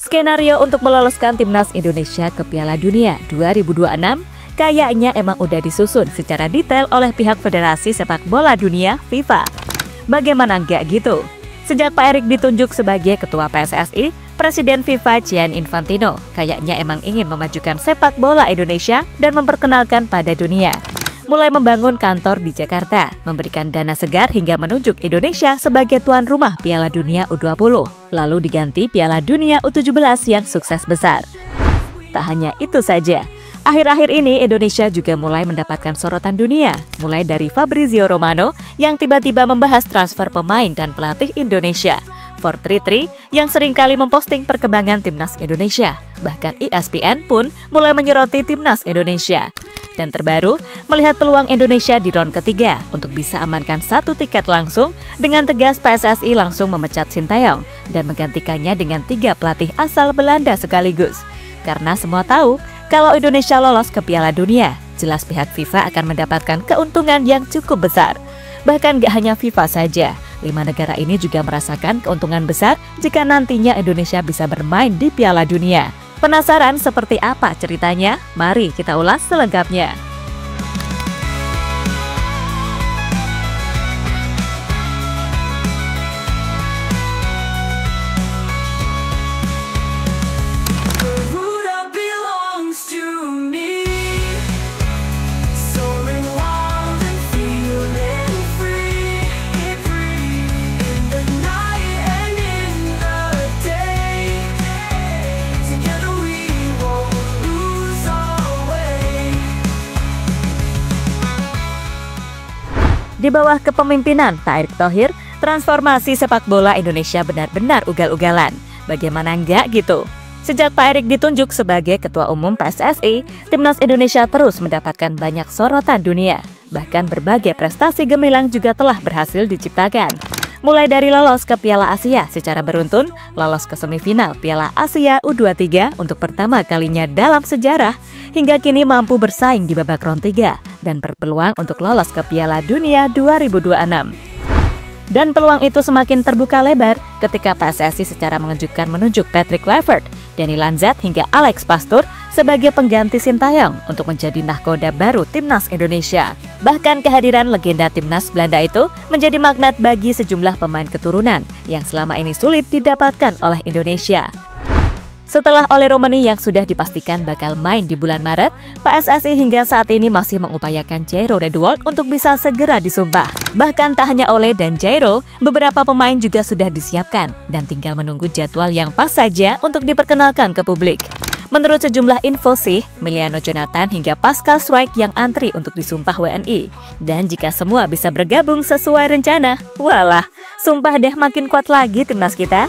Skenario untuk meloloskan timnas Indonesia ke Piala Dunia 2026 kayaknya emang udah disusun secara detail oleh pihak Federasi Sepak Bola Dunia FIFA. Bagaimana enggak gitu? Sejak Pak Erik ditunjuk sebagai Ketua PSSI, Presiden FIFA Gianni Infantino kayaknya emang ingin memajukan sepak bola Indonesia dan memperkenalkan pada dunia. Mulai membangun kantor di Jakarta, memberikan dana segar hingga menunjuk Indonesia sebagai tuan rumah Piala Dunia U20, lalu diganti Piala Dunia U17 yang sukses besar. Tak hanya itu saja, akhir-akhir ini Indonesia juga mulai mendapatkan sorotan dunia, mulai dari Fabrizio Romano yang tiba-tiba membahas transfer pemain dan pelatih Indonesia, 433 yang seringkali memposting perkembangan timnas Indonesia, bahkan ESPN pun mulai menyoroti timnas Indonesia. Dan terbaru, melihat peluang Indonesia di ronde ketiga untuk bisa amankan 1 tiket langsung, dengan tegas PSSI langsung memecat Sintayong dan menggantikannya dengan 3 pelatih asal Belanda sekaligus. Karena semua tahu, kalau Indonesia lolos ke Piala Dunia, jelas pihak FIFA akan mendapatkan keuntungan yang cukup besar. Bahkan gak hanya FIFA saja, 5 negara ini juga merasakan keuntungan besar jika nantinya Indonesia bisa bermain di Piala Dunia. Penasaran seperti apa ceritanya? Mari kita ulas selengkapnya. Di bawah kepemimpinan Pak Erick Thohir, transformasi sepak bola Indonesia benar-benar ugal-ugalan. Bagaimana enggak gitu? Sejak Pak Erick ditunjuk sebagai Ketua Umum PSSI, timnas Indonesia terus mendapatkan banyak sorotan dunia. Bahkan berbagai prestasi gemilang juga telah berhasil diciptakan. Mulai dari lolos ke Piala Asia secara beruntun, lolos ke semifinal Piala Asia U23 untuk pertama kalinya dalam sejarah, hingga kini mampu bersaing di babak ronde 3 dan berpeluang untuk lolos ke Piala Dunia 2026. Dan peluang itu semakin terbuka lebar ketika PSSI secara mengejutkan menunjuk Patrick Kluivert, Danny Lanzat hingga Alex Pastoor sebagai pengganti Sintayong untuk menjadi nahkoda baru timnas Indonesia. Bahkan kehadiran legenda timnas Belanda itu menjadi magnet bagi sejumlah pemain keturunan yang selama ini sulit didapatkan oleh Indonesia. Setelah Ole Romani yang sudah dipastikan bakal main di bulan Maret, PSSI hingga saat ini masih mengupayakan Jairo Redwold untuk bisa segera disumpah. Bahkan tak hanya Ole dan Jairo, beberapa pemain juga sudah disiapkan dan tinggal menunggu jadwal yang pas saja untuk diperkenalkan ke publik. Menurut sejumlah info sih, Emiliano Jonathan hingga Pascal Struijk yang antri untuk disumpah WNI. Dan jika semua bisa bergabung sesuai rencana, walah, sumpah deh makin kuat lagi timnas kita.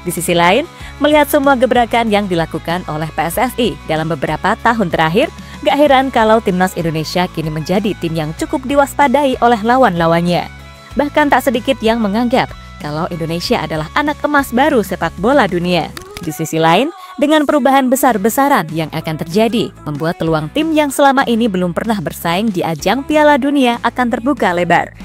Di sisi lain, melihat semua gebrakan yang dilakukan oleh PSSI dalam beberapa tahun terakhir, gak heran kalau timnas Indonesia kini menjadi tim yang cukup diwaspadai oleh lawan-lawannya. Bahkan tak sedikit yang menganggap kalau Indonesia adalah anak emas baru sepak bola dunia. Di sisi lain, dengan perubahan besar-besaran yang akan terjadi, membuat peluang tim yang selama ini belum pernah bersaing di ajang Piala Dunia akan terbuka lebar.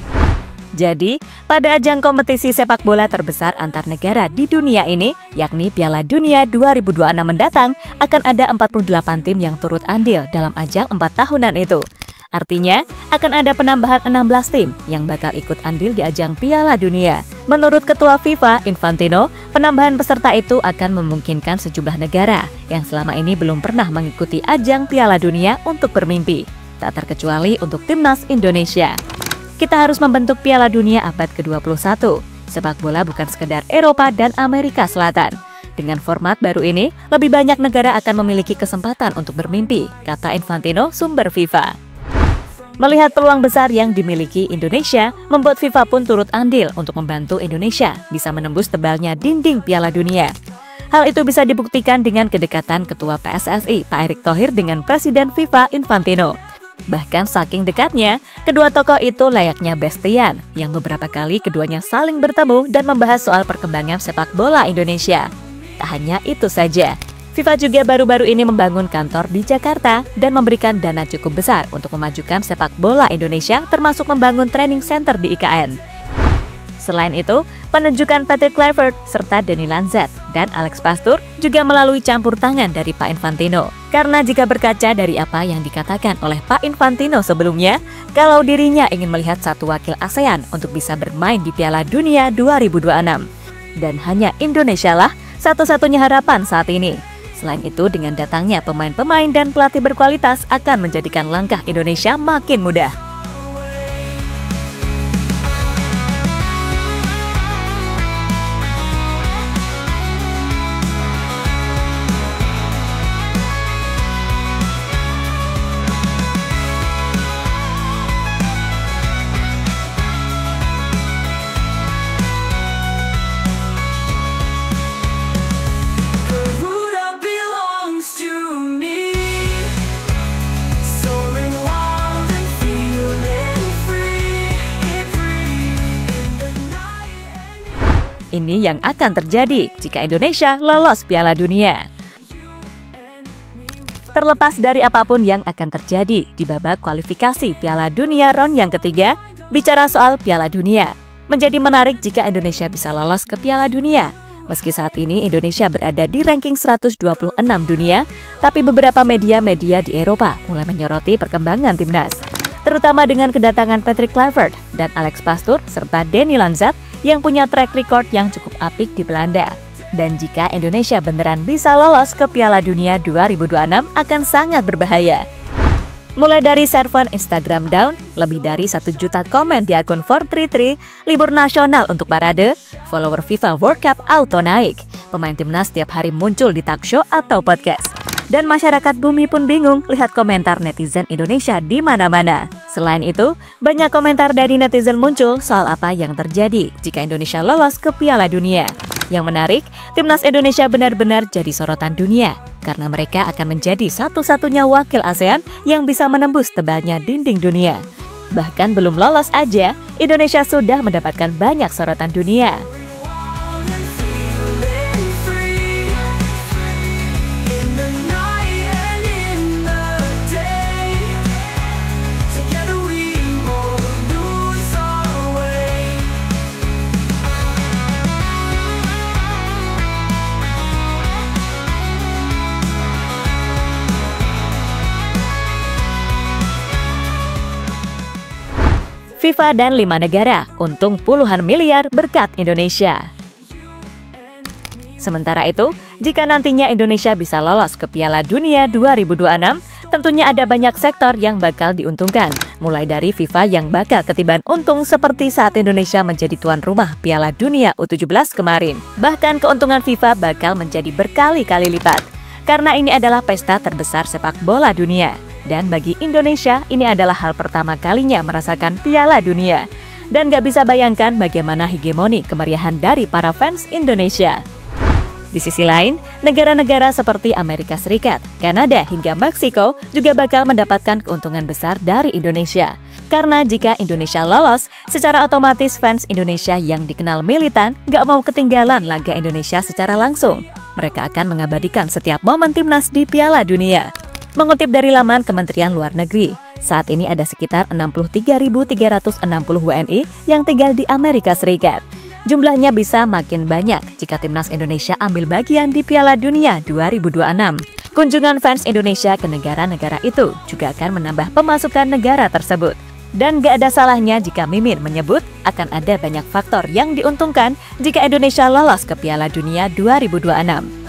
Jadi, pada ajang kompetisi sepak bola terbesar antar negara di dunia ini, yakni Piala Dunia 2026 mendatang, akan ada 48 tim yang turut andil dalam ajang 4 tahunan itu. Artinya, akan ada penambahan 16 tim yang bakal ikut andil di ajang Piala Dunia. Menurut Ketua FIFA, Infantino, penambahan peserta itu akan memungkinkan sejumlah negara yang selama ini belum pernah mengikuti ajang Piala Dunia untuk bermimpi, tak terkecuali untuk timnas Indonesia. Kita harus membentuk Piala Dunia abad ke-21. Sepak bola bukan sekedar Eropa dan Amerika Selatan. Dengan format baru ini, lebih banyak negara akan memiliki kesempatan untuk bermimpi, kata Infantino, sumber FIFA. Melihat peluang besar yang dimiliki Indonesia, membuat FIFA pun turut andil untuk membantu Indonesia bisa menembus tebalnya dinding Piala Dunia. Hal itu bisa dibuktikan dengan kedekatan Ketua PSSI, Pak Erick Thohir dengan Presiden FIFA Infantino. Bahkan saking dekatnya, kedua tokoh itu layaknya bestian, yang beberapa kali keduanya saling bertemu dan membahas soal perkembangan sepak bola Indonesia. Tak hanya itu saja, FIFA juga baru-baru ini membangun kantor di Jakarta dan memberikan dana cukup besar untuk memajukan sepak bola Indonesia, termasuk membangun training center di IKN. Selain itu, penunjukan Patrick Kluivert serta Danny Lanzat dan Alex Pastoor juga melalui campur tangan dari Pak Infantino. Karena jika berkaca dari apa yang dikatakan oleh Pak Infantino sebelumnya, kalau dirinya ingin melihat satu wakil ASEAN untuk bisa bermain di Piala Dunia 2026. Dan hanya Indonesia lah satu-satunya harapan saat ini. Selain itu, dengan datangnya pemain-pemain dan pelatih berkualitas akan menjadikan langkah Indonesia makin mudah. Ini yang akan terjadi jika Indonesia lolos Piala Dunia. Terlepas dari apapun yang akan terjadi di babak kualifikasi Piala Dunia round yang ketiga, bicara soal Piala Dunia, menjadi menarik jika Indonesia bisa lolos ke Piala Dunia. Meski saat ini Indonesia berada di ranking 126 dunia, tapi beberapa media-media di Eropa mulai menyoroti perkembangan timnas. Terutama dengan kedatangan Patrick Kluivert dan Alex Pastoor serta Danny Lanzat yang punya track record yang cukup apik di Belanda. Dan jika Indonesia beneran bisa lolos ke Piala Dunia 2026 akan sangat berbahaya. Mulai dari server Instagram down, lebih dari 1 juta komen di akun 433, libur nasional untuk parade, follower FIFA World Cup auto naik, pemain timnas setiap hari muncul di talk show atau podcast. Dan masyarakat bumi pun bingung lihat komentar netizen Indonesia di mana-mana. Selain itu, banyak komentar dari netizen muncul soal apa yang terjadi jika Indonesia lolos ke Piala Dunia. Yang menarik, timnas Indonesia benar-benar jadi sorotan dunia karena mereka akan menjadi satu-satunya wakil ASEAN yang bisa menembus tebalnya dinding dunia. Bahkan belum lolos aja, Indonesia sudah mendapatkan banyak sorotan dunia. FIFA dan 5 negara untung puluhan miliar berkat Indonesia. Sementara itu, jika nantinya Indonesia bisa lolos ke Piala Dunia 2026, tentunya ada banyak sektor yang bakal diuntungkan. Mulai dari FIFA yang bakal ketiban untung seperti saat Indonesia menjadi tuan rumah Piala Dunia U17 kemarin. Bahkan keuntungan FIFA bakal menjadi berkali-kali lipat. Karena ini adalah pesta terbesar sepak bola dunia. Dan bagi Indonesia, ini adalah hal pertama kalinya merasakan Piala Dunia. Dan gak bisa bayangkan bagaimana hegemoni kemeriahan dari para fans Indonesia. Di sisi lain, negara-negara seperti Amerika Serikat, Kanada, hingga Meksiko juga bakal mendapatkan keuntungan besar dari Indonesia. Karena jika Indonesia lolos, secara otomatis fans Indonesia yang dikenal militan gak mau ketinggalan laga Indonesia secara langsung. Mereka akan mengabadikan setiap momen timnas di Piala Dunia. Mengutip dari laman Kementerian Luar Negeri, saat ini ada sekitar 63.360 WNI yang tinggal di Amerika Serikat. Jumlahnya bisa makin banyak jika timnas Indonesia ambil bagian di Piala Dunia 2026. Kunjungan fans Indonesia ke negara-negara itu juga akan menambah pemasukan negara tersebut. Dan gak ada salahnya jika Mimin menyebut akan ada banyak faktor yang diuntungkan jika Indonesia lolos ke Piala Dunia 2026.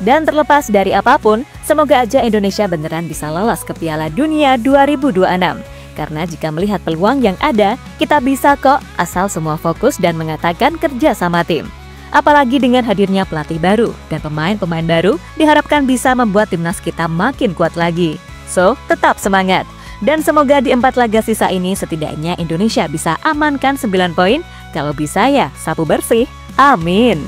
Dan terlepas dari apapun, semoga aja Indonesia beneran bisa lolos ke Piala Dunia 2026. Karena jika melihat peluang yang ada, kita bisa kok, asal semua fokus dan mengatakan kerja sama tim. Apalagi dengan hadirnya pelatih baru dan pemain-pemain baru diharapkan bisa membuat timnas kita makin kuat lagi. So, tetap semangat. Dan semoga di 4 laga sisa ini setidaknya Indonesia bisa amankan 9 poin. Kalau bisa ya, sapu bersih. Amin.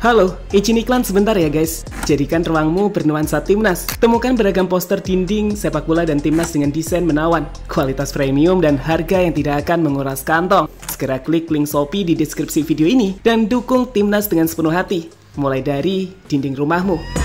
Halo, izin iklan sebentar ya guys. Jadikan ruangmu bernuansa timnas. Temukan beragam poster dinding, sepak bola dan timnas dengan desain menawan, kualitas premium dan harga yang tidak akan menguras kantong. Segera klik link Shopee di deskripsi video ini dan dukung timnas dengan sepenuh hati. Mulai dari dinding rumahmu.